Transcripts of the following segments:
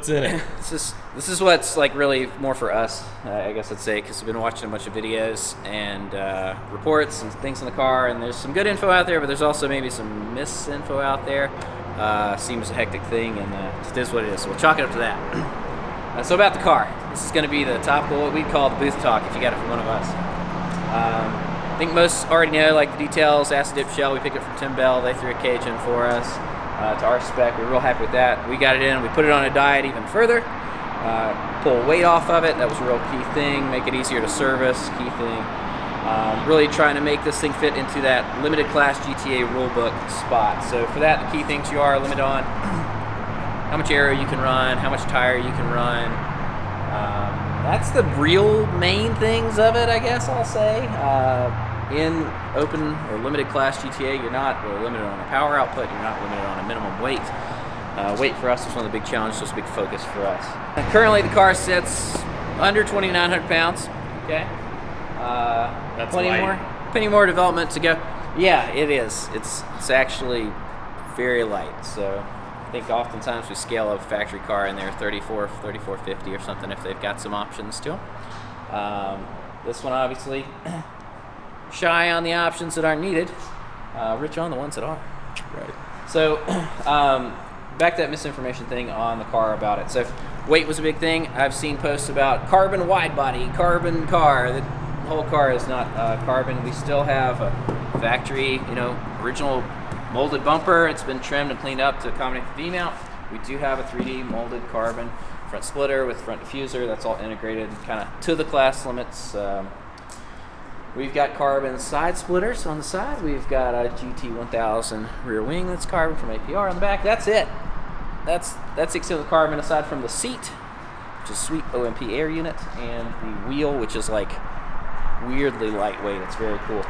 What's in it? This is what's like really more for us, I guess I'd say, because we've been watching a bunch of videos and reports and things in the car, and there's some good info out there, but there's also maybe some misinfo out there. Seems a hectic thing, and it is what it is. So we'll chalk it up to that. So about the car, this is going to be the topical, what we'd call the booth talk, if you got it from one of us. I think most already know like the details. Acid dip shell, we picked it from Tim Bell. They threw a cage in for us. To our spec, we're real happy with that. We got it in, we put it on a diet even further, pull weight off of it. That was a real key thing. Make it easier to service, key thing. Really trying to make this thing fit into that limited class GTA rulebook spot. So for that, the key things you are limited on how much aero you can run, how much tire you can run. That's the real main things of it, I guess I'll say. In open or limited class GTA, you're not really limited on a power output, you're not limited on a minimum weight. Weight for us is one of the big challenges, just a big focus for us. Currently the car sits under 2,900 pounds, okay? That's plenty more development to go. Yeah, it is. It's actually very light, so I think oftentimes we scale a factory car and they're 3450 or something if they've got some options to them. This one obviously shy on the options that aren't needed, rich on the ones that are. Right. So back to that misinformation thing on the car about it. So weight was a big thing. I've seen posts about carbon wide body, carbon car. The whole car is not carbon. We still have a factory, original molded bumper. It's been trimmed and cleaned up to accommodate the V-mount. We do have a 3D molded carbon front splitter with front diffuser. That's all integrated kind of to the class limits. We've got carbon side splitters on the side. We've got a GT1000 rear wing that's carbon from APR on the back. That's it. That's the extent of the carbon aside from the seat, which is sweet OMP air unit, and the wheel, which is like weirdly lightweight. It's very cool.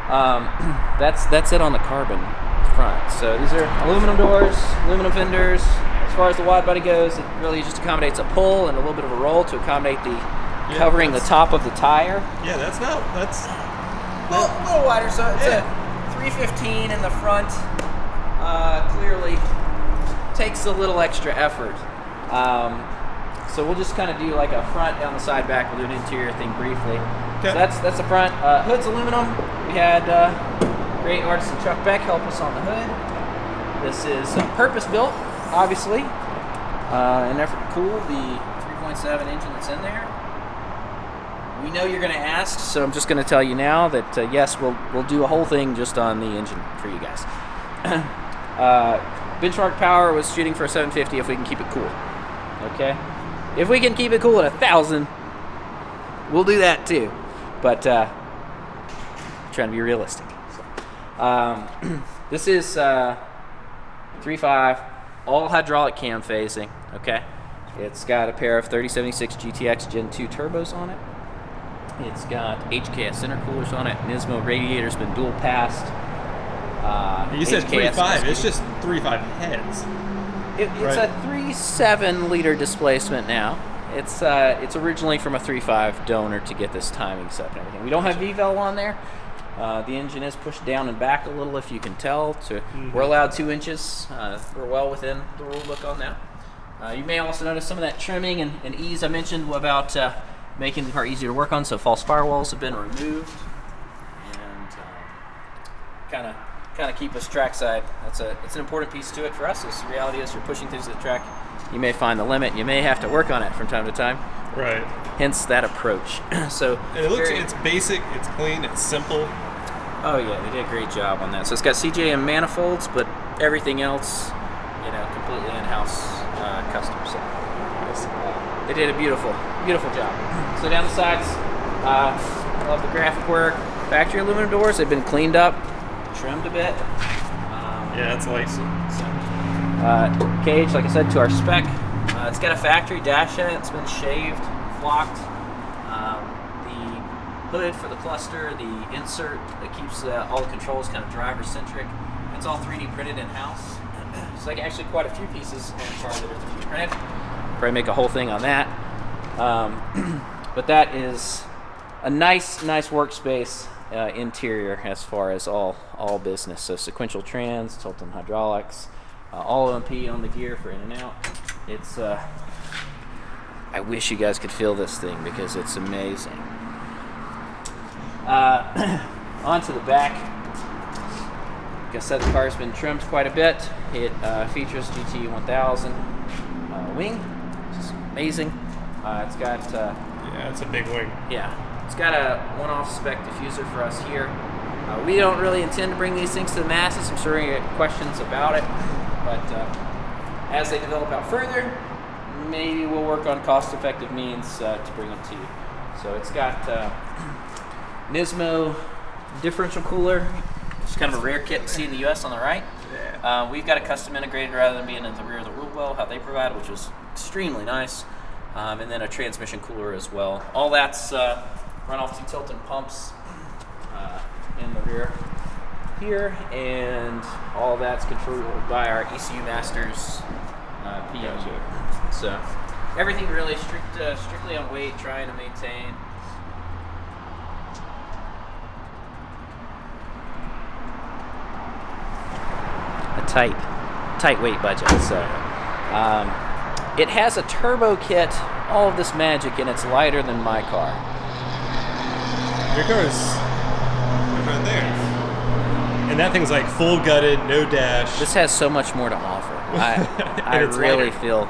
That's it on the carbon front. So these are aluminum doors, aluminum fenders. As far as the wide body goes, it really just accommodates a pull and a little bit of a roll to accommodate the covering the top of the tire. Yeah, that's a little wider, so it's a 315 in the front. Clearly takes a little extra effort. So we'll just kind of do like a front down the side back. We'll do an interior thing briefly. Okay. So that's the front. Hood's aluminum. We had great artisan Chuck Beck help us on the hood. This is purpose built, obviously, in effort to cool the 3.7 engine that's in there. We know you're going to ask, so I'm just going to tell you now that yes, we'll do a whole thing just on the engine for you guys. Benchmark power was shooting for a 750 if we can keep it cool. Okay, if we can keep it cool at 1,000, we'll do that too. But trying to be realistic. So, this is 3.5 all hydraulic cam phasing. Okay, it's got a pair of 3076 GTX Gen 2 turbos on it. It's got HKS intercoolers on it. Nismo radiator's been dual passed. You said 3.5. It's just 3.5 heads. It's a 3.7 liter displacement now. It's originally from a 3.5 donor to get this timing set and everything. We don't have VVEL on there. The engine is pushed down and back a little, if you can tell. We're allowed 2 inches. We're well within the rule book on that. You may also notice some of that trimming and ease I mentioned about making the car easier to work on. So false firewalls have been removed and kind of keep us trackside. It's an important piece to it for us. The reality is you're pushing things to the track. You may find the limit. You may have to work on it from time to time. Right. Hence that approach. So and it looks it's basic, it's clean, it's simple. Oh yeah, they did a great job on that. So it's got CJM manifolds, but everything else, completely in-house custom. So they did a beautiful job. So down the sides, love the graphic work. Factory aluminum doors, they've been cleaned up, trimmed a bit. Yeah, that's light. Cage, like I said, to our spec. It's got a factory dash in it. It's been shaved, flocked. The hood for the cluster, the insert that keeps all the controls kind of driver-centric. It's all 3D printed in-house. So like actually quite a few pieces on the car that are 3D printed. Probably make a whole thing on that. But that is a nice workspace interior as far as all business. So sequential trans, tilt and hydraulics, all OMP on the gear for in and out. It's I wish you guys could feel this thing because it's amazing. Onto the back. Like I said, the car's been trimmed quite a bit. It features GT 1000 wing, which is amazing. It's got yeah, it's a big wing. Yeah, it's got a one-off spec diffuser for us here. We don't really intend to bring these things to the masses. I'm sure we're gonna get questions about it, but as they develop out further, maybe we'll work on cost-effective means to bring them to you. So it's got Nismo differential cooler. It's kind of a rare kit to see in the US on the right. Yeah. We've got a custom integrated rather than being in the rear of the wheel well, how they provide, which is extremely nice. And then a transmission cooler as well. All that's run off 2 Tilton pumps in the rear here, and all that's controlled by our ECU Masters PMU. So everything really strictly on weight, trying to maintain. A tight weight budget. So it has a turbo kit, all of this magic, and it's lighter than my car. Your car is right there. And that thing's like full gutted, no dash. This has so much more to offer. I really feel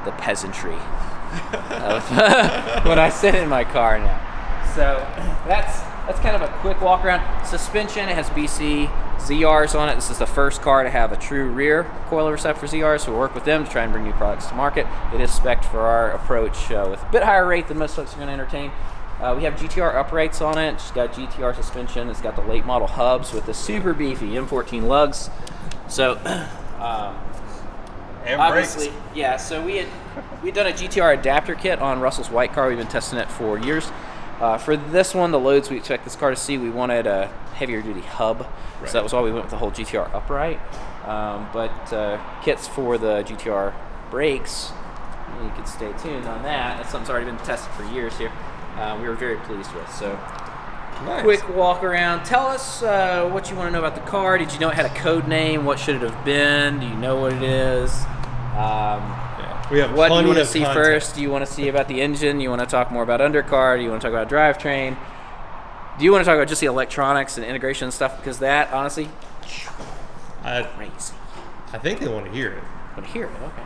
the peasantry of when I sit in my car now. So that's kind of a quick walk around. Suspension, it has BC ZRs on it. This is the first car to have a true rear coilover set for ZRs, so we'll work with them to try and bring new products to market. It is spec'd for our approach with a bit higher rate than most folks are going to entertain. We have GTR uprights on it. It's got GTR suspension. It's got the late model hubs with the super beefy M14 lugs. So and obviously, brakes. yeah. So we'd done a GTR adapter kit on Russell's white car. We've been testing it for years. For this one, the loads we expect this car to see, we wanted a heavier duty hub. Right. So that was why we went with the whole GTR upright. But kits for the GTR brakes, you can stay tuned on that. That's something that's already been tested for years here. We were very pleased with. So Nice. quick walk around. Tell us what you want to know about the car. Did you know it had a code name? What should it have been? Do you know what it is? Yeah. We have What do plenty you want to of see content. first? Do you want to see about the engine? Do you want to talk more about undercar? Do you want to talk about drivetrain? Do you want to talk about just the electronics and integration and stuff? Because that, honestly, I crazy. think they want to hear it. Want to hear it? Okay.